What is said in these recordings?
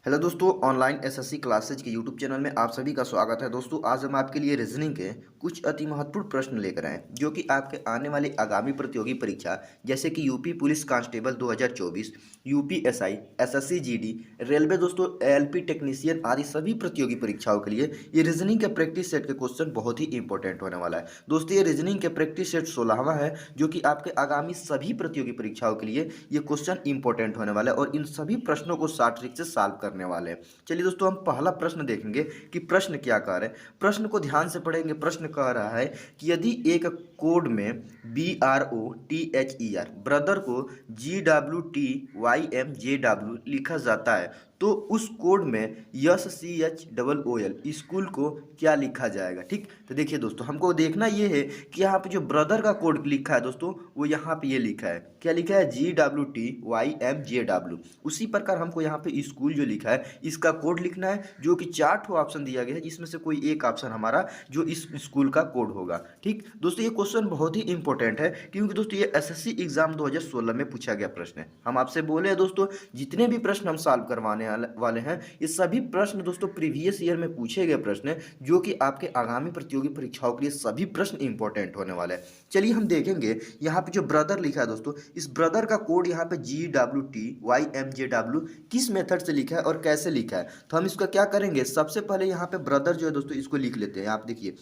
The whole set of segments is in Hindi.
हेलो दोस्तों, ऑनलाइन एसएससी क्लासेज के यूट्यूब चैनल में आप सभी का स्वागत है। दोस्तों, आज हम आपके लिए रीजनिंग के कुछ अति महत्वपूर्ण प्रश्न लेकर आए जो कि आपके आने वाली आगामी प्रतियोगी परीक्षा जैसे कि UP police constable 2024, UP SI, SSC GD, railway दोस्तों एलपी टेक्नीशियन आदि सभी प्रतियोगी परीक्षाओं के लिए ये रीजनिंग के प्रैक्टिस सेट के क्वेश्चन बहुत ही इंपॉर्टेंट होने वाला है। दोस्तों, ये रीजनिंग के प्रैक्टिस सेट 16वां है जो कि आपके आगामी सभी प्रतियोगी परीक्षाओं के लिए ये क्वेश्चन इंपॉर्टेंट होने वाला है और इन सभी प्रश्नों को शॉर्ट ट्रिक से सॉल्व करने वाले हैं। चलिए दोस्तों, हम पहला प्रश्न देखेंगे कि प्रश्न क्या कह रहा है। प्रश्न को ध्यान से पढ़ेंगे। प्रश्न कह रहा है कि यदि एक कोड में BROTHER ब्रदर को GWTYMJW लिखा जाता है तो उस कोड में SCHOOL स्कूल को क्या लिखा जाएगा। ठीक, तो देखिए दोस्तों, हमको देखना ये है कि यहाँ पे जो ब्रदर का कोड लिखा है दोस्तों वो यहाँ पे ये लिखा है, क्या लिखा है, GWTYMJW। उसी प्रकार हमको यहाँ पे स्कूल जो लिखा है इसका कोड लिखना है जो कि 4 ऑप्शन दिया गया है जिसमें से कोई एक ऑप्शन हमारा जो इस स्कूल का कोड होगा। ठीक दोस्तों, ये क्वेश्चन बहुत ही इंपॉर्टेंट है क्योंकि दोस्तों ये एसएससी एग्जाम 2016 में पूछा गया प्रश्न है। हम आपसे बोले हैं दोस्तों, जितने भी प्रश्न हम सॉल्व करवाने वाले हैं ये सभी प्रश्न दोस्तों प्रीवियस ईयर में पूछे गए प्रश्न है जो कि आपके आगामी प्रतियोगी परीक्षाओं के लिए सभी प्रश्न इंपॉर्टेंट होने वाले हैं। चलिए हम देखेंगे यहाँ पे जो ब्रदर लिखा है दोस्तों, इस ब्रदर का कोड यहाँ पे GWTYMJW किस मेथड से लिखा है और कैसे लिखा है। तो हम इसका क्या करेंगे, सबसे पहले यहाँ पे ब्रदर जो है दोस्तों इसको लिख लेते हैं। आप देखिए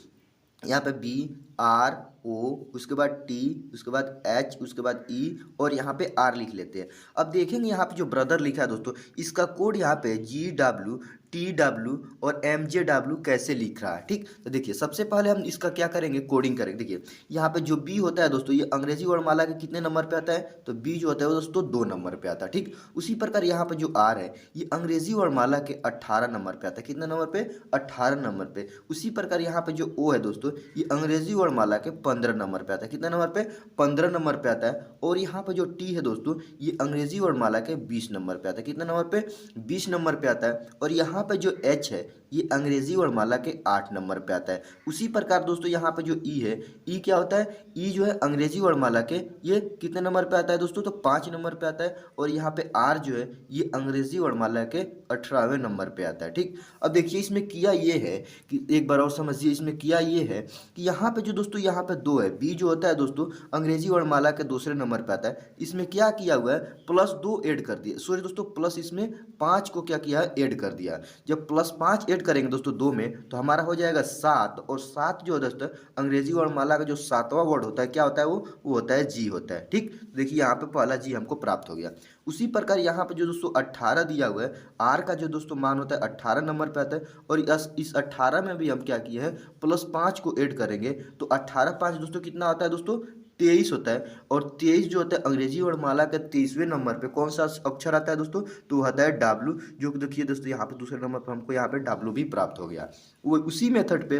यहाँ पे BRO, उसके बाद T, उसके बाद H, उसके बाद E और यहाँ पे R लिख लेते हैं। अब देखेंगे यहाँ पे जो ब्रदर लिखा है दोस्तों इसका कोड यहाँ पे GWTW और MJW कैसे लिख रहा है। ठीक, तो देखिए सबसे पहले हम इसका क्या करेंगे, कोडिंग करेंगे। देखिए यहाँ पे जो B होता है दोस्तों ये अंग्रेजी वर्णमाला के कितने नंबर पे आता है, तो B जो होता है वो दोस्तों 2 नंबर पे आता है। ठीक, उसी प्रकार यहाँ पे जो R है ये अंग्रेजी वर्णमाला के 18 नंबर पे आता है। कितने नंबर पे, 18 नंबर पे। उसी प्रकार यहाँ पे जो O है दोस्तों ये अंग्रेजी वर्णमाला के 15 नंबर पे आता है। कितने नंबर पे, 15 नंबर पे आता है। और यहाँ पे जो T है दोस्तों ये अंग्रेजी वर्णमाला के 20 नंबर पे आता है। कितने नंबर पे, 20 नंबर पे आता है। और यहाँ पे जो H है ये अंग्रेजी वर्णमाला के 8 नंबर पे आता है। उसी प्रकार दोस्तों यहाँ पे जो E है, E क्या होता है, E जो है अंग्रेजी वर्णमाला के ये कितने नंबर पे आता है दोस्तों, तो 5 नंबर पे आता है। और यहाँ पे R जो है ये अंग्रेजी वर्णमाला के 18वें नंबर पे आता है। ठीक, अब देखिए इसमें किया ये है कि एक बार और समझिए, इसमें किया ये है कि यहाँ पे जो दोस्तों यहाँ पे 2 है, B जो होता है दोस्तों अंग्रेजी वर्णमाला के दूसरे नंबर पे आता है। इसमें क्या किया हुआ है, +2 ऐड कर दिया, सॉरी दोस्तों प्लस इसमें 5 को क्या किया है, ऐड कर दिया। जब +5 ऐड करेंगे दोस्तों 2 में तो हमारा हो जाएगा 7। और 7 जो है दोस्तों अंग्रेजी वर्णमाला का जो 7वां वर्ड होता है क्या होता है, वो होता है G होता है। ठीक, देखिए यहाँ पे पहला G हमको प्राप्त हो गया। उसी प्रकार यहाँ पे जो दोस्तों 18 दिया हुआ है, R का जो दोस्तों मान होता है 18 नंबर पे आता है। और इस 18 में भी हम क्या किए हैं, +5 को ऐड करेंगे तो 18 5 दोस्तों कितना आता है दोस्तों, 23 होता है। और 23 जो होता है अंग्रेजी वर्णमाला के 23वें नंबर पे कौन सा अक्षर आता है दोस्तों, तो आता है W, जो कि देखिए दोस्तों यहाँ पे दूसरे नंबर पर हमको यहाँ पे W भी प्राप्त हो गया। वो उसी मेथड पे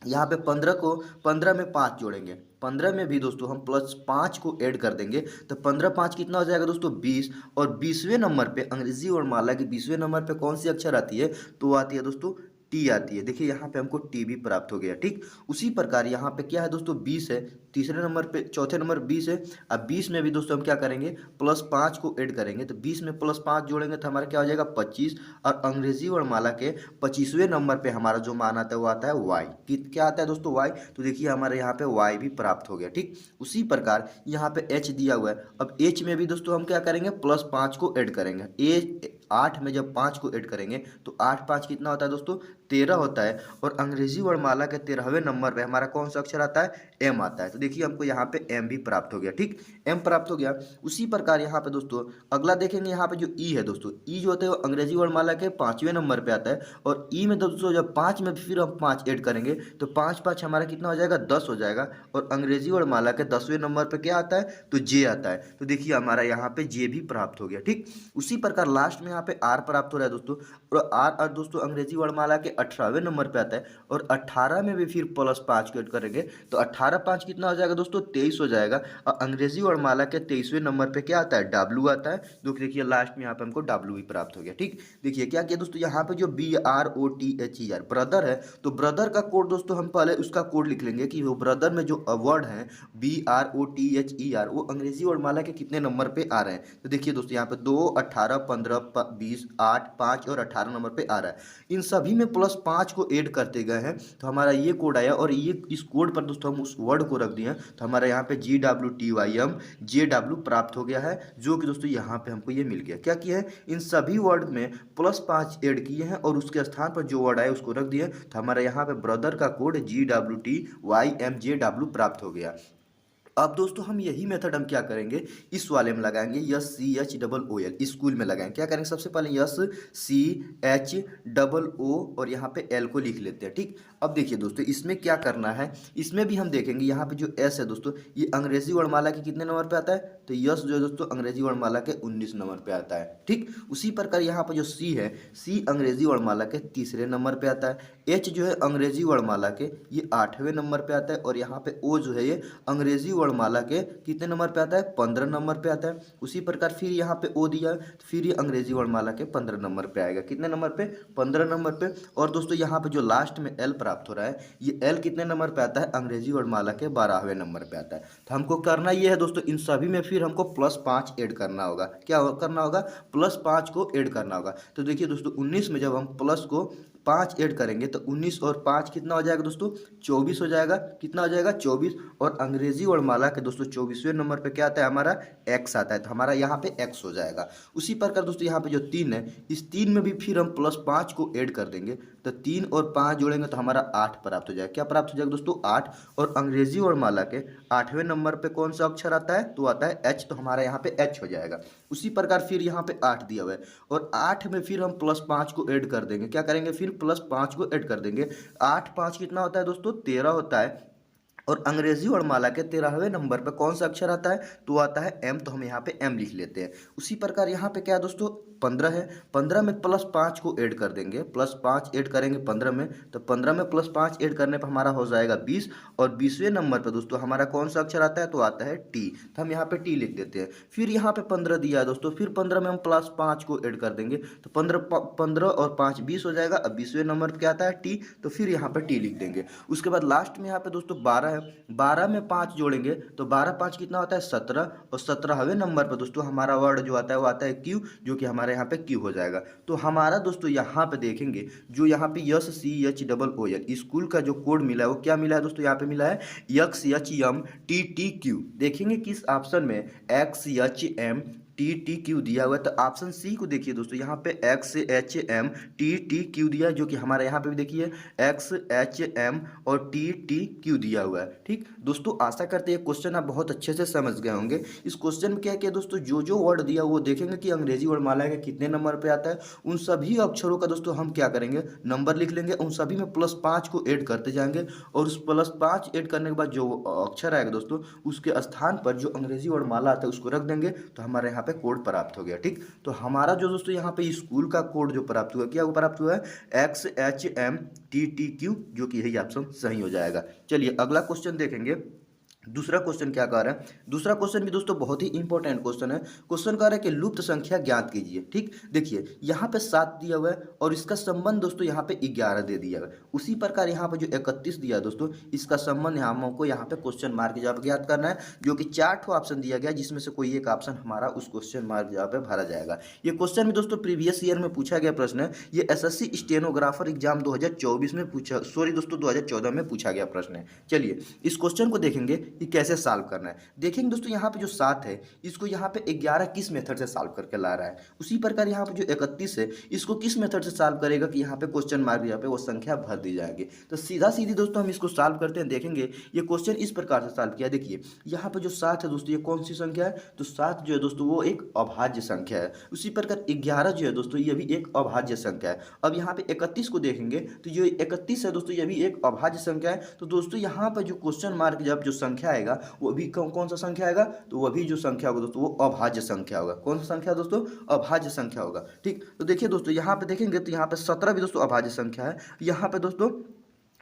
यहाँ पे 15 में 5 जोड़ेंगे, 15 में भी दोस्तों हम +5 को ऐड कर देंगे तो 15 5 कितना हो जाएगा दोस्तों 20। और 20वें नंबर पे अंग्रेजी वर्णमाला के 20वें नंबर पे कौन सी अक्षर आती है, तो आती है दोस्तों T आती है। देखिए यहाँ पे हमको T भी प्राप्त हो गया। ठीक, उसी प्रकार यहाँ पे क्या है दोस्तों 20 है, तीसरे नंबर पे चौथे नंबर 20 है। अब 20 में भी दोस्तों हम क्या करेंगे, +5 को ऐड करेंगे तो 20 में +5 जोड़ेंगे तो हमारा क्या हो जाएगा 25। और अंग्रेजी वर्णमाला के 25वें नंबर पे हमारा जो मान आता है वो आता है Y। क्या आता है दोस्तों, Y। तो देखिए हमारे यहाँ पे Y भी प्राप्त हो गया। ठीक, उसी प्रकार यहाँ पे H दिया हुआ है। अब H में भी दोस्तों हम क्या करेंगे, +5 को ऐड करेंगे। 8 में जब 5 को ऐड करेंगे तो 8 5 कितना होता है दोस्तों, 13 होता है। और अंग्रेजी वर्णमाला के 13वें नंबर पे हमारा कौन सा अक्षर आता है, M आता है। तो देखिए हमको यहाँ पे M भी प्राप्त हो गया। ठीक, M प्राप्त हो गया। उसी प्रकार यहाँ पे दोस्तों अगला देखेंगे, यहाँ पे जो E है दोस्तों, E जो होता है वो अंग्रेजी वर्णमाला के 5वें नंबर पे आता है। और E में दोस्तों जब 5 में फिर हम 5 ऐड करेंगे तो 5 5 हमारा कितना हो जाएगा, 10 हो जाएगा। और अंग्रेजी वर्णमाला के 10वें नंबर पे क्या आता है, तो J आता है। तो देखिए हमारा यहाँ पे J भी प्राप्त हो गया। ठीक, उसी प्रकार लास्ट में यहाँ पे R प्राप्त हो रहा है दोस्तों। और R दोस्तों अंग्रेजी वर्णमाला के 18वें नंबर पे आता है। और 18 में भी फिर +5 को ऐड करेंगे तो 18 5 कितना हो जाएगा दोस्तों 23 हो जाएगा। और अंग्रेजी वर्णमाला के 23वें नंबर पे क्या आता है, डब्ल्यू आता है। तो देखिए लास्ट में यहाँ पे हमको डब्ल्यू भी प्राप्त हो गया। ठीक, देखिए क्या किया दोस्तों, यहाँ पे जो BROTHER ब्रदर है, तो ब्रदर का कोड दोस्तों हम पहले उसका कोड लिख लेंगे कि वो ब्रदर में जो वर्ड है BROTHER वो अंग्रेजी वर्णमाला के कितने नंबर पे आ रहे हैं। तो देखिए दोस्तों यहाँ पे 2, 18, 15, 20, 8, 5 और 18 नंबर पे आ रहा है। इन सभी में +5 को ऐड करते गए हैं तो हमारा ये कोड आया, और ये इस कोड पर दोस्तों हम उस वर्ड को रख दिए हैं तो हमारा यहाँ पे GWTYM प्राप्त हो गया है, जो कि दोस्तों यहाँ पे हमको ये मिल गया। क्या किया है, इन सभी वर्ड में +5 ऐड किए हैं और उसके स्थान पर जो वर्ड आया उसको रख दिए, तो हमारा यहाँ पे ब्रदर का कोड GWTYMJW प्राप्त हो गया। अब दोस्तों हम यही मेथड हम क्या करेंगे, इस वाले में लगाएंगे, SCHOOL स्कूल में लगाएंगे। क्या करेंगे, सबसे पहले SCHOO और यहाँ पे L को लिख लेते हैं। ठीक, अब देखिए दोस्तों इसमें क्या करना है, इसमें भी हम देखेंगे यहाँ पे जो S है दोस्तों, ये अंग्रेजी वर्णमाला के कितने नंबर पे आता है, तो यस जो है दोस्तों अंग्रेजी वर्णमाला के 19 नंबर पे आता है। ठीक, उसी प्रकार यहाँ पर जो C है, C अंग्रेजी वर्णमाला के तीसरे नंबर पे आता है। H जो है अंग्रेजी वर्णमाला के ये 8वें नंबर पे आता है, और यहाँ पे O जो है ये अंग्रेजी वर्णमाला के कितने नंबर पे आता है, 15 नंबर पे आता है। उसी प्रकार फिर यहाँ पे O दिया है, तो फिर ये अंग्रेजी वर्णमाला के 15 नंबर पे आएगा। कितने नंबर पे, 15 नंबर पे। और दोस्तों यहाँ पे जो लास्ट में L प्राप्त हो रहा है, ये L कितने नंबर पे आता है, अंग्रेजी वर्णमाला के 12वें नंबर पे आता है। तो हमको करना ये है दोस्तों, इन सभी में फिर हमको +5 ऐड करना होगा। क्या करना होगा, +5 को ऐड करना होगा। तो देखिए दोस्तों 19 में जब हम प्लस को 5 ऐड करेंगे तो 19 और 5 कितना हो जाएगा दोस्तों, 24 हो जाएगा। कितना हो जाएगा, 24। और अंग्रेजी वर्णमाला के दोस्तों 24वें नंबर पे क्या आता है, हमारा X आता है, तो हमारा यहाँ पे X हो जाएगा। उसी प्रकार दोस्तों यहाँ पे जो 3 है, इस 3 में भी फिर हम +5 को ऐड कर देंगे, तो 3 और 5 जोड़ेंगे तो हमारा 8 प्राप्त हो जाएगा। क्या प्राप्त हो जाएगा दोस्तों, 8। और अंग्रेजी वर्णमाला के 8वें नंबर पे कौन सा अक्षर आता है, तो आता है H, तो हमारा यहाँ पे H हो जाएगा। उसी प्रकार फिर यहाँ पे 8 दिया हुआ है, और 8 में फिर हम +5 को ऐड कर देंगे। क्या करेंगे, फिर +5 को ऐड कर देंगे। 8 5 कितना होता है दोस्तों, 13 होता है। और अंग्रेजी वर्णमाला के 13वें नंबर पर कौन सा अक्षर आता है, तो आता है M, तो हम यहाँ पे M लिख लेते हैं। उसी प्रकार यहाँ पे क्या है दोस्तों, 15 है। 15 में +5 को ऐड कर देंगे, +5 ऐड करेंगे 15 में, तो 15 में +5 ऐड करने पर हमारा हो जाएगा 20। और 20वें नंबर पर दोस्तों हमारा कौन सा अक्षर आता है, तो आता है T, तो हम यहाँ पे T लिख देते हैं। फिर यहाँ पे 15 दिया है दोस्तों, फिर 15 में हम +5 को ऐड कर देंगे, तो 15 और 5 20 हो जाएगा। अब 20वें नंबर पर क्या आता है, T, तो फिर यहाँ पे T लिख देंगे। उसके बाद लास्ट में यहाँ पे दोस्तों 12 है। 12 में 5 जोड़ेंगे तो 12 5 कितना होता है, 17। और 17वें नंबर पर दोस्तों हमारा वर्ड जो आता है वो आता है Q, जो कि हमारे यहाँ पे Q हो जाएगा। तो हमारा दोस्तों यहाँ पे देखेंगे जो यहाँ पे SCHOOL स्कूल का जो कोड मिला है वो क्या मिला है दोस्तों, यहाँ पे मिला है XHMTTQ। देखेंगे किस ऑप्शन में XHMTTQ दिया हुआ है, तो ऑप्शन सी को देखिए दोस्तों, यहाँ पे XHMTTQ दिया है, जो कि हमारे यहाँ पे भी देखिए XHM और TTQ दिया हुआ है। ठीक दोस्तों, आशा करते हैं क्वेश्चन आप बहुत अच्छे से समझ गए होंगे। इस क्वेश्चन में क्या किया दोस्तों, जो जो वर्ड दिया वो देखेंगे कि अंग्रेजी वर्णमाला के कितने नंबर पे आता है, उन सभी अक्षरों का दोस्तों हम क्या करेंगे, नंबर लिख लेंगे, उन सभी में +5 को ऐड करते जाएंगे, और उस +5 ऐड करने के बाद जो अक्षर आएगा दोस्तों उसके स्थान पर जो अंग्रेजी वर्णमाला आता है उसको रख देंगे, तो हमारे यहाँ पे कोड प्राप्त हो गया। ठीक, तो हमारा जो दोस्तों यहाँ पे स्कूल का कोड जो प्राप्त हुआ, क्या वो प्राप्त हुआ है, XHMTTQ, जो कि यही ऑप्शन सही हो जाएगा। चलिए अगला क्वेश्चन देखेंगे। दूसरा क्वेश्चन क्या कह रहा है, दूसरा क्वेश्चन भी दोस्तों बहुत ही इंपॉर्टेंट क्वेश्चन है। क्वेश्चन कह रहा है कि लुप्त संख्या ज्ञात कीजिए। ठीक, देखिए यहाँ पे 7 दिया हुआ है और इसका संबंध दोस्तों यहाँ पे 11 दे दिया हुआ है। उसी प्रकार यहाँ पे जो 31 दिया है दोस्तों, इसका संबंध हमको यहाँ पे क्वेश्चन मार्क जवाब ज्ञात करना है, जो कि 4 ऑप्शन दिया गया, जिसमें से कोई एक ऑप्शन हमारा उस क्वेश्चन मार्क जवाब पे भरा जाएगा। ये क्वेश्चन भी दोस्तों प्रीवियस ईयर में पूछा गया प्रश्न है। ये SSC स्टेनोग्राफर एग्जाम 2024 में पूछा, सॉरी दोस्तों 2014 में पूछा गया प्रश्न है। चलिए इस क्वेश्चन को देखेंगे कि कैसे सॉल्व करना है। देखेंगे दोस्तों यहाँ पे जो 7 है इसको यहाँ पे 11 किस मेथड से सॉल्व करके ला रहा है। उसी प्रकार यहाँ पे जो 31 है इसको किस मेथड से सॉल्व करेगा कि यहाँ पे क्वेश्चन मार्क यहाँ पे वो संख्या भर दी जाएगी। तो सीधा सीधी दोस्तों हम इसको सॉल्व करते हैं। देखेंगे ये क्वेश्चन इस प्रकार से सॉल्व किया। देखिए यहाँ पे जो 7 है दोस्तों, ये कौन सी संख्या है, तो 7 जो है दोस्तों वो एक अभाज्य संख्या है। उसी प्रकार 11 जो है दोस्तों ये भी एक अभाज्य संख्या है। अब यहाँ पे 31 को देखेंगे तो जो 31 है दोस्तों ये भी एक अभाज्य संख्या है। तो दोस्तों यहाँ पर जो क्वेश्चन मार्क जब जो संख्या आएगा वो भी कौन सा संख्या आएगा, तो वह भी जो संख्या होगा दोस्तों वो अभाज्य संख्या होगा। कौन सा संख्या दोस्तों, अभाज्य संख्या होगा। ठीक, तो देखिए दोस्तों यहाँ पे देखेंगे तो यहाँ पे 17 भी दोस्तों अभाज्य संख्या है। यहाँ पे दोस्तों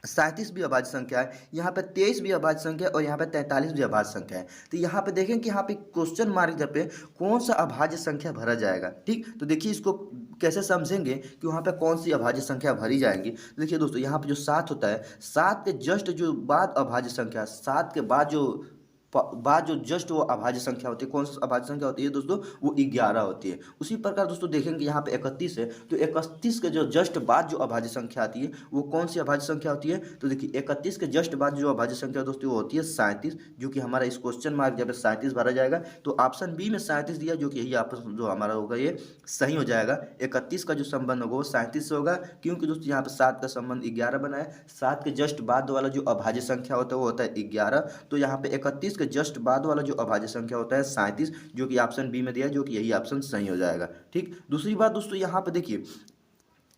37 भी अभाज्य संख्या है, यहाँ पे 23 भी अभाज्य संख्या है और यहाँ पे 43 भी अभाज्य संख्या है। तो यहाँ पे देखें कि यहाँ पे क्वेश्चन मार्क जब पे कौन सा अभाज्य संख्या भरा जाएगा। ठीक, तो देखिए इसको कैसे समझेंगे कि वहाँ पे कौन सी अभाज्य संख्या भरी जाएंगी। तो देखिए दोस्तों, यहाँ पे जो 7 होता है, 7 के जस्ट जो बाद अभाज्य संख्या, 7 के बाद जो जस्ट वो अभाज्य संख्या होती है, कौन सी अभाज्य संख्या होती है दोस्तों, वो 11 होती है। उसी प्रकार दोस्तों देखेंगे यहाँ पे 31 है, तो 31 के जो जस्ट बाद जो अभाज्य संख्या आती है वो कौन सी अभाज्य संख्या होती है। तो देखिए 31 के जस्ट बाद जो अभाज्य संख्या दोस्तों वो होती है 37, जो कि हमारा इस क्वेश्चन मार्क जब 37 भरा जाएगा तो ऑप्शन बी में 37 दिया, जो कि यही ऑप्शन जो हमारा होगा ये सही हो जाएगा। 31 का जो संबंध होगा वो 37 से होगा, क्योंकि दोस्तों यहाँ पे 7 का संबंध 11 बना है। 7 के जस्ट बाद वाला जो अभाज्य संख्या होता है वो होता है 11, तो यहाँ पे 31 के जस्ट बाद वाला जो अभाज्य संख्या होता है 37, जो कि ऑप्शन बी में दिया, जो कि यही ऑप्शन सही हो जाएगा। ठीक, दूसरी बात दोस्तों, यहाँ पे देखिए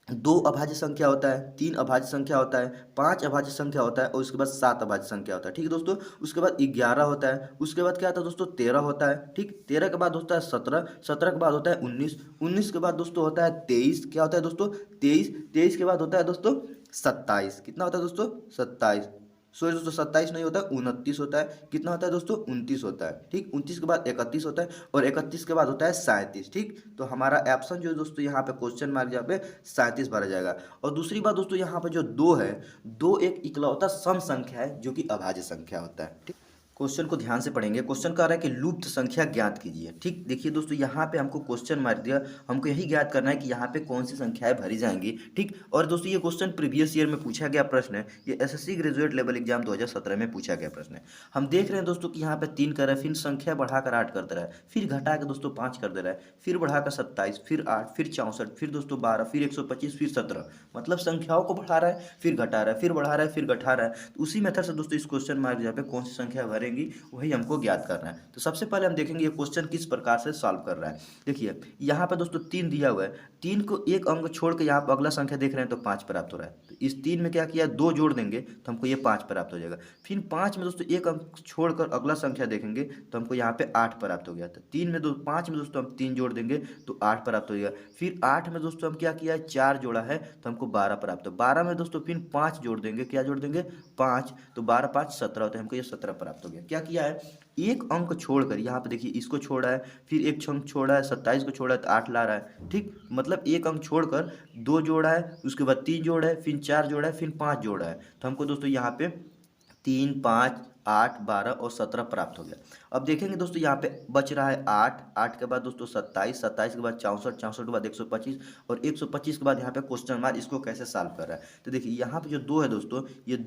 2 अभाज्य संख्या होता है, 3 अभाज्य संख्या होता है, 5 अभाज्य संख्या होता है और उसके बाद 7 अभाज्य संख्या होता है। ठीक है दोस्तों, उसके बाद 11 होता है, उसके बाद क्या आता है दोस्तों 13 होता है। ठीक, 13 के बाद होता है 17, 17 के बाद होता है 19, 19 के बाद दोस्तों होता है 23, क्या होता है दोस्तों 23, 23 के बाद होता है दोस्तों 27, कितना होता है दोस्तों 27, सॉरी दोस्तों 27 नहीं होता है 29 होता है, कितना होता है दोस्तों 29 होता है। ठीक, 29 के बाद 31 होता है और 31 के बाद होता है 37। ठीक, तो हमारा ऑप्शन जो है दोस्तों यहाँ पे क्वेश्चन मार्क जहाँ पे 37 भरा जाएगा। और दूसरी बात दोस्तों, यहाँ पे जो 2 है, 2 एक इकलौता सम संख्या है जो कि अभाज्य संख्या होता है। ठीक, क्वेश्चन को ध्यान से पढ़ेंगे। क्वेश्चन कह रहा है कि लुप्त संख्या ज्ञात कीजिए। ठीक, देखिए दोस्तों यहाँ पे हमको क्वेश्चन मार दिया, हमको यही ज्ञात करना है कि यहाँ पे कौन सी संख्याएं भरी जाएंगी। ठीक, और दोस्तों ये क्वेश्चन प्रीवियस ईयर में पूछा गया प्रश्न है, ये एसएससी ग्रेजुएट लेवल एग्जाम 2017 में पूछा गया प्रश्न है। हम देख रहे हैं दोस्तों कि यहाँ पे 3 कर रहा है, फिर संख्या बढ़ाकर 8 कर दे रहा है, फिर घटा के दोस्तों 5 कर दे रहा है, फिर बढ़ाकर 27, फिर 8, फिर 64, फिर दोस्तों 12, फिर 125, फिर 17, मतलब संख्याओं को बढ़ा रहा है, फिर घटा रहा है, फिर बढ़ा रहा है, फिर घटा रहा है। तो उसी मेथड से दोस्तों इस क्वेश्चन मार्क जहाँ पे कौन सी संख्या भरेंगी वही को ज्ञात करना है। तो सबसे पहले हम देखेंगे ये क्वेश्चन किस प्रकार से सॉल्व कर रहा है। देखिए यहाँ पे दोस्तों 3 दिया हुआ है, 3 को एक अंक छोड़ के यहाँ पर अगला संख्या देख रहे हैं तो 5 प्राप्त हो रहा है। तो इस 3 में क्या किया, 2 जोड़ देंगे तो हमको ये 5 प्राप्त हो जाएगा। फिर 5 में दोस्तों एक अंक छोड़कर अगला संख्या देखेंगे तो हमको यहाँ पे 8 प्राप्त हो गया। तो 5 में दोस्तों हम 3 जोड़ देंगे तो 8 प्राप्त हो जाएगा। फिर 8 में दोस्तों हम क्या किया है, 4 जोड़ा है तो हमको 12 प्राप्त हो। 12 में दोस्तों फिर 5 जोड़ देंगे, क्या जोड़ देंगे 5, तो 12 5 17 होता है, हमको ये 17 प्राप्त हो गया। क्या किया है, एक अंक छोड़कर, यहाँ पे देखिए इसको छोड़ा है, फिर एक अंक छोड़ा है, 27 को छोड़ा है तो 8 ला रहा है। ठीक, मतलब एक अंक छोड़कर 2 जोड़ा है, उसके बाद 3 जोड़ा है, फिर 4 जोड़ा है, फिर 5 जोड़ा है। तो हमको दोस्तों यहाँ पे 3 5 8 12 और 17 प्राप्त हो गया। अब देखेंगे दोस्तों यहाँ पे बच रहा है 8, 8 के बाद दोस्तों 27, 27 के बाद 64, 64 के बाद 125 और 125 के बाद यहाँ पे क्वेश्चन मार्क, इसको कैसे सॉल्व कर रहा है। तो देखिए यहाँ पे जो 2 है दोस्तों, ये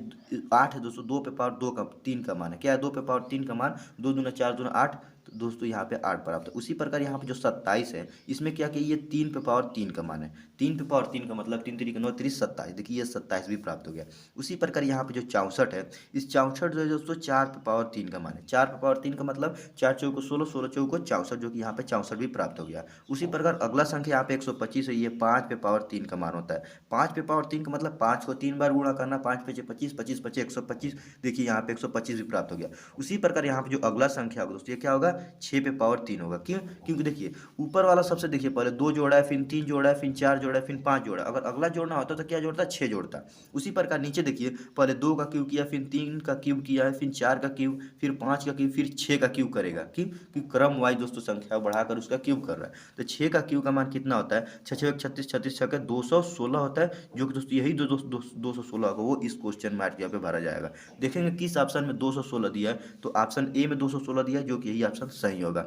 8 है दोस्तों, 2 पे पावर 2 का 3 का मान है, क्या है 2 पे पावर 3 का मान, 2 दूना 4 दूना 8, तो दोस्तों यहाँ पे 8 प्राप्त है। उसी प्रकार यहाँ पे जो 27 है, इसमें क्या किया, ये 3 पे पावर 3 का मान है, 3 पे पावर 3 का मतलब 3 3 9 30 27, देखिए ये 27 भी प्राप्त हो गया। उसी प्रकार यहाँ पे जो 64 है, इस 64 जो है दोस्तों 4 पे पावर 3 का मान है, 4 पे पावर 3 का मतलब 4 चौको 16, 16 चौको 64, जो कि यहाँ पे 64 भी प्राप्त हो गया। उसी प्रकार अगला संख्या यहाँ पे 125 है, ये 5 पे पावर 3 का मान होता है। 5 पे पावर 3 का मतलब 5 को 3 बार गुणा करना, 5 पे 25, 25 पचे 125, देखिए यहाँ पे 125 भी प्राप्त हो गया। उसी प्रकार यहाँ पे जो अगला संख्या होगा दोस्तों, ये क्या होगा, 6 पे पावर 3 होगा। क्यों, क्योंकि देखिए ऊपर वाला सबसे देखिए पहले 2 जोड़ा है, फिर 3 जोड़ा है, फिर 4 जोड़ा है, फिर 5 जोड़ा, अगर अगला जोड़ना होता तो क्या जोड़ता, 6 जोड़ता। उसी प्रकार नीचे देखिए पहले 2 का क्यूब किया, फिर 3 का क्यूब किया है, फिर 4 का क्यूब, फिर 5 का क्यूब, फिर 6 का क्यूब करेगा। क्योंकि क्रम वाइज दोस्तों संख्या बढ़ाकर उसका क्यूब कर रहा है। तो 6 का क्यूब का मान कितना होता है, 6 6 36, 36 6 216 होता है, जो कि दोस्तों यही 216 होगा, वो इस क्वेश्चन मार्क यहाँ पे भरा जाएगा। देखेंगे किस ऑप्शन में 216 दिया है, तो ऑप्शन ए में 216 दिया है, जो कि यही ऑप्शन सही होगा।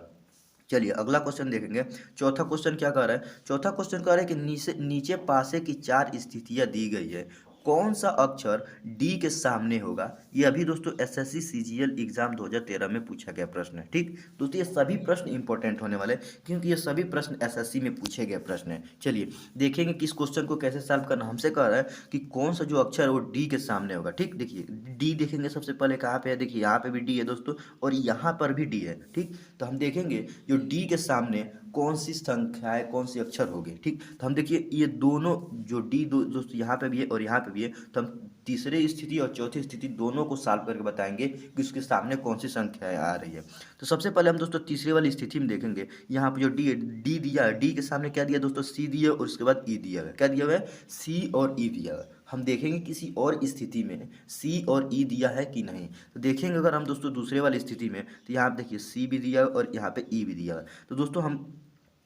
चलिए अगला क्वेश्चन देखेंगे। चौथा क्वेश्चन क्या कर रहा है, चौथा क्वेश्चन कह रहा है कि नीचे पासे की 4 स्थितियां दी गई है, कौन सा अक्षर डी के सामने होगा। ये अभी दोस्तों एसएससी सीजीएल एग्जाम 2013 में पूछा गया प्रश्न है। ठीक दोस्तों, ये सभी प्रश्न इंपॉर्टेंट होने वाले, क्योंकि ये सभी प्रश्न एसएससी में पूछे गए प्रश्न है। चलिए देखेंगे कि इस क्वेश्चन को कैसे सॉल्व करना। हमसे कह रहा है कि कौन सा जो अक्षर है वो डी के सामने होगा। ठीक, देखिए डी देखेंगे सबसे पहले कहाँ पे है, देखिए यहाँ पे भी डी है दोस्तों और यहाँ पर भी डी है। ठीक, तो हम देखेंगे जो डी के सामने कौन सी संख्या है, कौन सी अक्षर होगी। ठीक, तो हम देखिए ये दोनों जो डी दोस्तों यहाँ पे भी है और यहाँ पे भी है, तो हम तीसरे स्थिति और चौथी स्थिति दोनों को सॉल्व करके बताएंगे कि उसके सामने कौन सी संख्या आ रही है। तो सबसे पहले हम दोस्तों तीसरे वाली स्थिति में देखेंगे, यहाँ पे जो डी है, डी दिया है, डी के सामने क्या दिया दोस्तों, सी दिया और उसके बाद ई दिया है। क्या दिया हुआ है, सी और ई दिया है। हम देखेंगे किसी और स्थिति में सी और ई दिया है कि नहीं। तो देखेंगे अगर हम दोस्तों दूसरे वाली स्थिति में, तो यहाँ पे देखिए सी भी दिया है और यहाँ पे ई भी दिया है। तो दोस्तों हम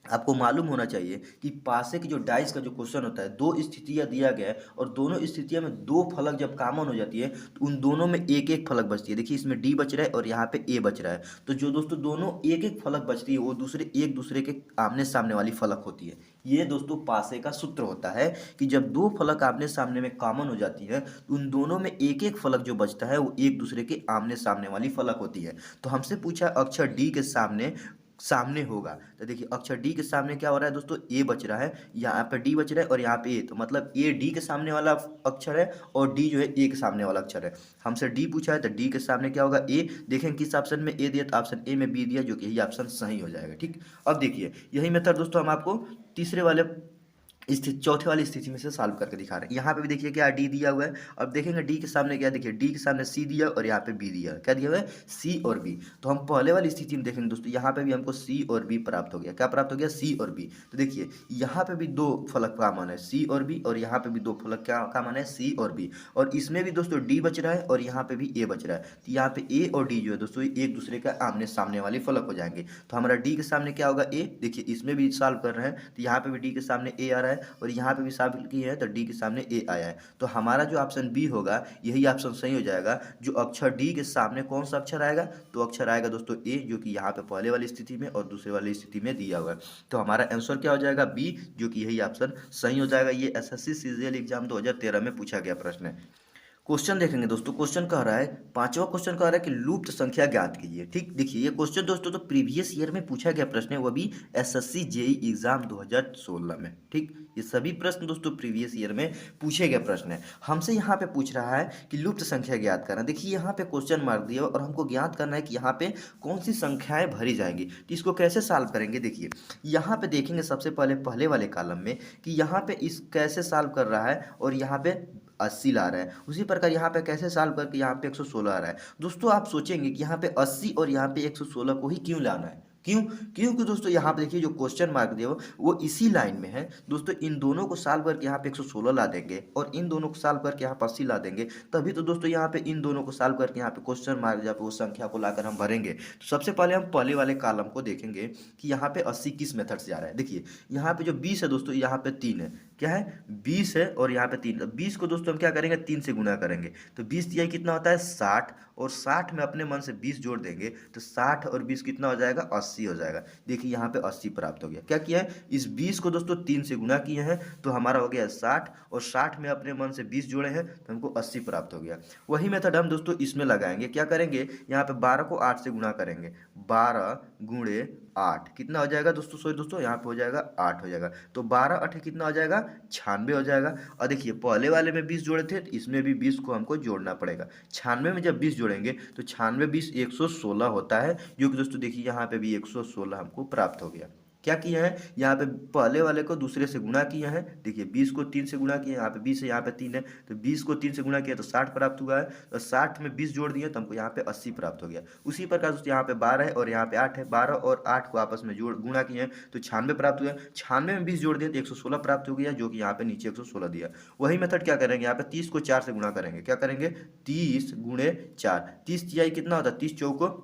आपको मालूम होना चाहिए कि पासे की जो डाइस का जो क्वेश्चन होता है, दो स्थितियां दिया गया है और दोनों स्थितियों में दो फलक जब कॉमन हो जाती है तो उन दोनों में एक एक फलक बचती है। देखिए इसमें डी बच रहा है और यहाँ पे ए बच रहा है, तो जो दोस्तों दोनों एक एक फलक बचती है वो एक दूसरे के आमने सामने वाली फलक होती है। ये दोस्तों पासे का सूत्र होता है कि जब दो फलक आमने सामने में कॉमन हो जाती है तो उन दोनों में एक एक फलक जो बचता है वो एक दूसरे के आमने सामने वाली फलक होती है। तो हमसे पूछा अक्षर डी के सामने सामने होगा, तो देखिए अक्षर डी के सामने क्या हो रहा है दोस्तों, ए बच रहा है, यहाँ पे डी बच रहा है और यहाँ पे ए, तो मतलब ए डी के सामने वाला अक्षर है और डी जो है ए के सामने वाला अक्षर है। हमसे डी पूछा है तो डी के सामने क्या होगा, ए। देखें किस ऑप्शन में ए दिया, तो ऑप्शन ए में बी दिया, जो कि यही ऑप्शन सही हो जाएगा। ठीक, अब देखिए यही मेथड दोस्तों हम आपको तीसरे वाले स्थिति, चौथे वाली स्थिति में से सॉल्व करके दिखा रहे हैं। यहाँ पे भी देखिए क्या डी दिया हुआ है, अब देखेंगे डी के सामने क्या, देखिए डी के सामने सी दिया और यहाँ पे बी दिया, क्या दिया हुआ है, सी और बी। तो हम पहले वाली स्थिति में देखेंगे दोस्तों, यहाँ पे भी हमको सी और बी प्राप्त हो गया। क्या प्राप्त हो गया, सी और बी। तो देखिए यहाँ पे भी दो फलक कॉमन है, सी और बी, और यहाँ पे भी दो फलक क्या कॉमन है, सी और बी, और इसमें भी दोस्तों डी बच रहा है और यहाँ पे भी ए बच रहा है। तो यहाँ पे ए और डी जो है दोस्तों एक दूसरे का आमने सामने वाले फलक हो जाएंगे। तो हमारा डी के सामने क्या होगा, ए। देखिए इसमें भी सॉल्व कर रहे हैं तो यहाँ पे भी डी के सामने ए आ रहा है और यहाँ पे भी सॉल्व किए हैं तो डी के सामने ए आया है। तो हमारा जो ऑप्शन बी होगा यही ऑप्शन सही हो जाएगा। जो अक्षर डी के सामने कौन सा अक्षर आएगा, तो अक्षर आएगा दोस्तों ए, जो कि यहाँ पे पहले वाली स्थिति में और दूसरे वाली स्थिति में दिया हुआ है। तो हमारा आंसर क्या हो जाएगा, बी, जो कि यही ऑप्शन सही हो जाएगा। ये एसएससी सीजीएल एग्जाम 2013 में पूछा गया प्रश्न है। क्वेश्चन देखेंगे दोस्तों, क्वेश्चन कह रहा है, पांचवा क्वेश्चन कह रहा है कि लुप्त संख्या ज्ञात कीजिए। ठीक, देखिए ये क्वेश्चन दोस्तों तो प्रीवियस ईयर में पूछा गया प्रश्न है, वो भी एसएससी जेई एग्जाम 2016 में। ठीक, ये सभी प्रश्न दोस्तों प्रीवियस ईयर में पूछे गए प्रश्न है। हमसे यहाँ पे पूछ रहा है कि लुप्त संख्या ज्ञात करना। देखिए यहाँ पे क्वेश्चन मार्क दिया और हमको ज्ञात करना है कि यहाँ पे कौन सी संख्याएं भरी जाएंगी। तो इसको कैसे सॉल्व करेंगे, देखिए यहाँ पे देखेंगे सबसे पहले पहले वाले कॉलम में कि यहाँ पे इस कैसे सॉल्व कर रहा है और यहाँ पे 80 ला रहा है। उसी प्रकार यहाँ पे कैसे सॉल्व करके यहाँ पे 116 आ रहा है। दोस्तों आप सोचेंगे कि यहाँ पे 80 और यहाँ पे 116 को ही क्यों लाना है, क्यों, क्योंकि दोस्तों यहाँ पे देखिए जो क्वेश्चन मार्क दिया वो इसी लाइन में है। दोस्तों इन दोनों को सॉल्व करके यहाँ पे 116 ला देंगे और इन दोनों को सॉल्व करके यहाँ पे 80 ला देंगे, तभी तो दोस्तों यहाँ पे इन दोनों को सॉल्व करके यहाँ पे क्वेश्चन मार्क जहाँ पे वो संख्या को लाकर हम भरेंगे। तो सबसे पहले हम पहले वाले कॉलम को देखेंगे कि यहाँ पे 80 किस मेथड से आ रहा है। देखिए यहाँ पे जो 20 है दोस्तों, यहाँ पे 3 है, क्या है 20 है और यहाँ पे 3। 20 को दोस्तों हम क्या करेंगे, 3 से गुना करेंगे, तो 20 दिया कितना होता है 60, और 60 में अपने मन से 20 जोड़ देंगे तो 60 और 20 कितना हो जाएगा, 80 हो जाएगा। देखिए यहाँ पे 80 प्राप्त हो गया। क्या किया है, इस 20 को दोस्तों 3 से गुना किए हैं तो हमारा हो गया 60, और 60 में अपने मन से 20 जोड़े हैं तो हमको 80 प्राप्त हो गया। वही मेथड हम दोस्तों इसमें लगाएंगे। क्या करेंगे, यहाँ पे 12 को 8 से गुना करेंगे, 12 गुणे 8 कितना हो जाएगा दोस्तों, सॉरी दोस्तों यहाँ पे हो जाएगा 8 हो जाएगा, तो 12 8 कितना हो जाएगा, 96 हो जाएगा। और देखिए पहले वाले में 20 जोड़े थे तो इसमें भी 20 को हमको जोड़ना पड़ेगा। 96 में जब 20 जोड़ेंगे तो 96 20 116 होता है, जो कि दोस्तों देखिए यहाँ पे भी 116 हमको प्राप्त हो गया। क्या किया है, यहाँ पे पहले वाले को दूसरे से गुणा किया है। देखिए 20 को 3 से गुणा किया, यहाँ पे 20 है यहाँ पे 3 है, तो 20 को 3 से गुणा किया तो 60 प्राप्त हुआ है, तो 60 में 20 जोड़ दिए तो हमको यहाँ पे 80 प्राप्त हो गया। उसी प्रकार दोस्तों यहाँ पे 12 है और यहाँ पे 8 है, 12 और 8 को आपस में जोड़ गुणा किए हैं तो 96 प्राप्त हुआ। 96 में 20 जोड़ दिए तो 116 प्राप्त हो गया, जो कि यहाँ पे नीचे 116 दिया। वही मेथड क्या करेंगे, यहाँ पे 30 को 4 से गुणा करेंगे। क्या करेंगे, 30 गुणे 4, 30 तिहाई कितना होता है, 30 चौको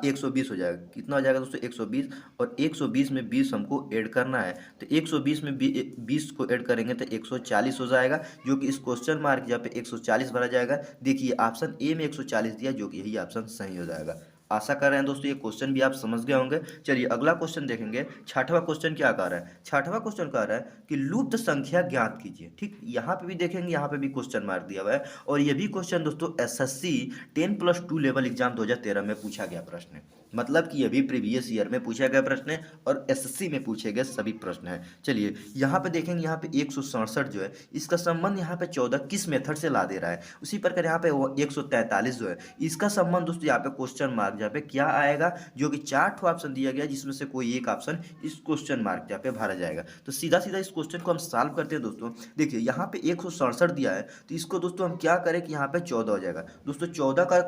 120 हो जाएगा। कितना हो जाएगा दोस्तों, 120, और 120 में 20 हमको ऐड करना है, तो 120 में 20 को ऐड करेंगे तो 140 हो जाएगा, जो कि इस क्वेश्चन मार्क यहाँ पे 140 भरा जाएगा। देखिए ऑप्शन ए में 140 दिया, जो कि यही ऑप्शन सही हो जाएगा। आशा कर रहे हैं दोस्तों ये क्वेश्चन भी आप समझ गए होंगे। चलिए अगला क्वेश्चन देखेंगे। छठवां क्वेश्चन क्या कह रहा है, छठवां क्वेश्चन कह रहा है कि लुप्त संख्या ज्ञात कीजिए। ठीक, यहाँ पे भी देखेंगे, यहाँ पे भी क्वेश्चन मार्क दिया हुआ है, और ये भी क्वेश्चन दोस्तों एसएससी 10+2 लेवल एग्जाम 2013 में पूछा गया प्रश्न है। मतलब कि ये भी प्रीवियस ईयर में पूछा गया प्रश्न है और एसएससी में पूछे गए सभी प्रश्न हैं। चलिए यहाँ पे देखेंगे, यहाँ पे 167 जो है इसका संबंध यहाँ पे 14 किस मेथड से ला दे रहा है। उसी प्रकार यहाँ पे 143 जो है इसका संबंध दोस्तों यहाँ पे क्वेश्चन मार्क जहाँ पे क्या आएगा, जो कि 4 ऑप्शन दिया गया जिसमें से कोई एक ऑप्शन इस क्वेश्चन मार्क जहाँ पे भरा जाएगा। तो सीधा सीधा इस क्वेश्चन को हम सॉल्व करते हैं दोस्तों। देखिए यहाँ पे 167 दिया है, तो इसको दोस्तों हम क्या करें कि यहाँ पे 14 हो जाएगा। दोस्तों 14 का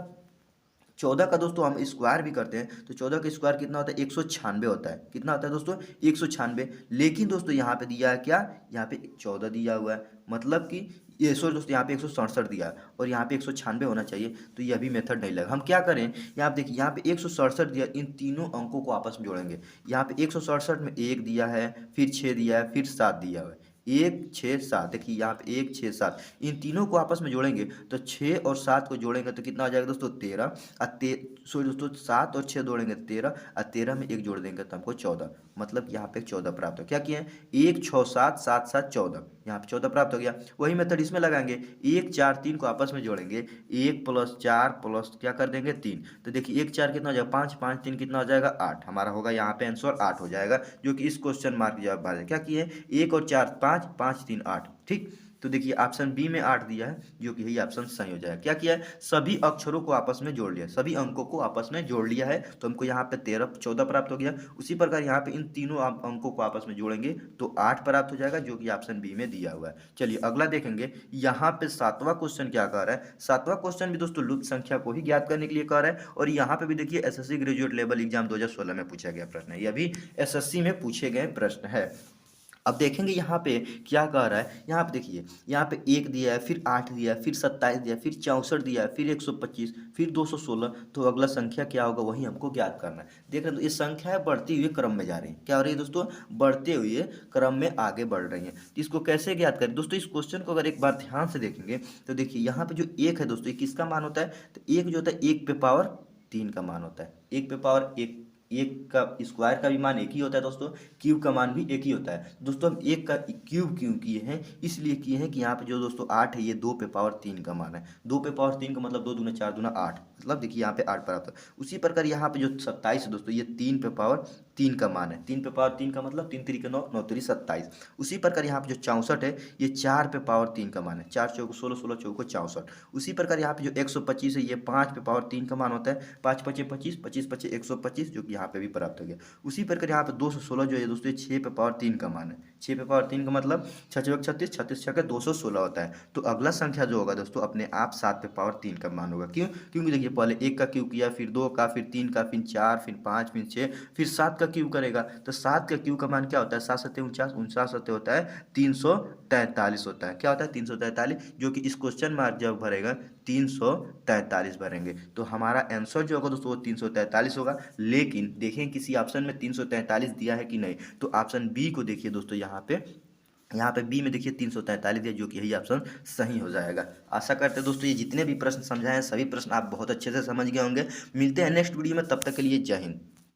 14 का दोस्तों हम स्क्वायर भी करते हैं तो 14 का स्क्वायर कितना होता है 196 होता है। कितना होता है दोस्तों 196। लेकिन दोस्तों यहाँ पे दिया है क्या, यहाँ पे 14 दिया हुआ है, मतलब कि ये सॉरी दोस्तों यहाँ पे 167 दिया है और यहाँ पे 196 होना चाहिए, तो ये अभी मेथड नहीं लगा। हम क्या करें, यहाँ पे देखिए यहाँ पे 167 दिया, इन तीनों अंकों को आपस में जोड़ेंगे। यहाँ पे 167 में 1 दिया है, फिर 6 दिया है, फिर 7 दिया हुआ है, 1 6 7। देखिए यहाँ पे 1 6 7, इन तीनों को आपस में जोड़ेंगे तो 6 और 7 को जोड़ेंगे तो कितना आ जाएगा दोस्तों 13। सॉरी दोस्तों 7 और 6 जोड़ेंगे 13, और 13 में 1 जोड़ देंगे तो हमको 14, मतलब यहाँ पे 14 प्राप्त हो। क्या किए, 1 6 7 7 7 14, यहाँ पे 14 प्राप्त हो गया। वही मेथड इसमें लगाएंगे, 1 4 3 को आपस में जोड़ेंगे, 1 प्लस 4 प्लस क्या कर देंगे 3, तो देखिए 1 4 कितना हो जाएगा 5, 5 3 कितना हो जाएगा 8, हमारा होगा यहाँ पे आंसर 8 हो जाएगा, जो कि इस क्वेश्चन मार्क जवाब आ जाएगा। क्या किए, 1 और 4 5, 5 3 8, ठीक। तो देखिए ऑप्शन बी में 8 दिया है, जो कि यही ऑप्शन सही हो जाएगा। क्या किया है, सभी अक्षरों को आपस में जोड़ लिया, सभी अंकों को आपस में जोड़ लिया है, तो हमको यहाँ पे 13 14 प्राप्त हो गया। उसी प्रकार यहाँ पे इन तीनों अंकों को आपस में जोड़ेंगे तो 8 प्राप्त हो जाएगा, जो कि ऑप्शन बी में दिया हुआ है। चलिए अगला देखेंगे, यहाँ पे 7वां क्वेश्चन क्या कह रहा है। 7वां क्वेश्चन भी दोस्तों लुप्त संख्या को ही ज्ञात करने के लिए कह रहा है, और यहाँ पे भी देखिए एसएससी ग्रेजुएट लेवल एग्जाम 2016 में पूछा गया प्रश्न है, यह भी एसएससी में पूछे गए प्रश्न है। अब देखेंगे यहाँ पे क्या कह रहा है। यहाँ पे देखिए, यहाँ पे 1 दिया है, फिर 8 दिया है, फिर 27 दिया है, फिर 64 दिया है, फिर 125, फिर 216, तो अगला संख्या क्या होगा वही हमको ज्ञात करना है। देख रहे हैं तो ये संख्या बढ़ती हुए क्रम में जा रही है, क्या हो रही है दोस्तों, बढ़ते हुए क्रम में आगे बढ़ रही है। तो इसको कैसे ज्ञात करें दोस्तों, इस क्वेश्चन को अगर एक बार ध्यान से देखेंगे तो देखिए यहाँ पे जो 1 है दोस्तों, ये किसका मान होता है, तो 1 जो होता है 1 पे पावर 3 का मान होता है, 1 पे पावर 1, एक का स्क्वायर का भी मान एक ही होता है दोस्तों, क्यूब का मान भी एक ही होता है दोस्तों। हम एक का क्यूब क्यों किए हैं, इसलिए किए हैं कि यहाँ पे जो दोस्तों 8 है, ये 2 पे पावर 3 का मान है, 2 पे पावर 3 का मतलब 2 दूना 4 दूना 8, मतलब देखिए यहाँ पे 8 पर आता है। उसी प्रकार यहाँ पे जो 27 है दोस्तों, ये 3 पे पावर 3 का मान है, 3 पे पावर 3 का मतलब 3 3 9 9 3 27। उसी प्रकार यहाँ पे जो 64 है, ये 4 पे पावर 3 का मान है, 4 चौको 16, 16 चौको 64। उसी प्रकार यहाँ पे जो 125 है, ये 5 पे पावर 3 का मान होता है, 5 5 25, 25 25 125, जो कि यहाँ पे भी प्राप्त हो गया। उसी प्रकार यहाँ पे 216 जो है दोस्तों, 6 पे पावर 3 का मान है, 6 पे पावर 3 का मतलब 6 6 36, 36 6 216 होता है। तो अगला संख्या जो होगा दोस्तों अपने आप 7 पे पावर 3 का मान होगा। क्यों, क्योंकि देखिए पहले 1 का क्यूब किया, फिर 2 का, फिर 3 का, फिर 4, फिर 5, फिर 6, फिर 7 का क्यूब करेगा, तो 7 का क्यूब का मान क्या होता है, 7 7 49, 49 7 होता है 343 होता है। क्या होता है 343, जो कि इस क्वेश्चन मार्क जब भरेगा 343 भरेंगे, तो हमारा आंसर जो होगा दोस्तों वो 343 होगा। लेकिन देखें किसी ऑप्शन में 343 दिया है कि नहीं, तो ऑप्शन बी को देखिए दोस्तों, यहाँ पे बी में देखिए 343 दिया, जो कि यही ऑप्शन सही हो जाएगा। आशा करते हैं दोस्तों ये जितने भी प्रश्न समझाए हैं सभी प्रश्न आप बहुत अच्छे से समझ गए होंगे। मिलते हैं नेक्स्ट वीडियो में, तब तक के लिए जय हिंद।